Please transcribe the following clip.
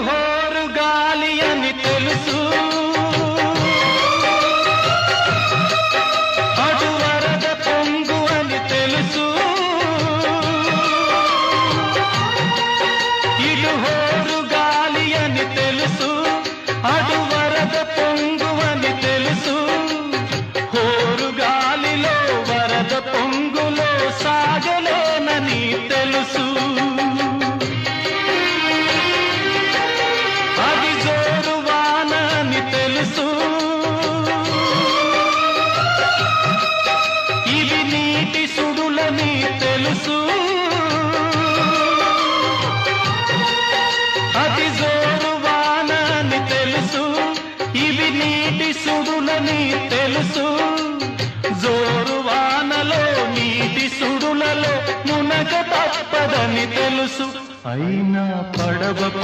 హోరు గాలి అని తెలుసు, అటు వరద పొంగు అని తెలుసు. ఇటు హోరు గాలి అని తెలుసు, అటు వరద పొంగు అని తెలుసు. హోరు గాలిలో వరద పొంగులో సాగలేనని తెలుసు. అది జోరు వాన అని తెలుసు, ఇవి నీటి సుడులని తెలుసు. అది జోరు వాన అని తెలుసు, ఇవి నీటి సుడులని తెలుసు. జోరు వానలో నీటి సుడులలో మునగ తప్పదని తెలుసు. అయినా పడవ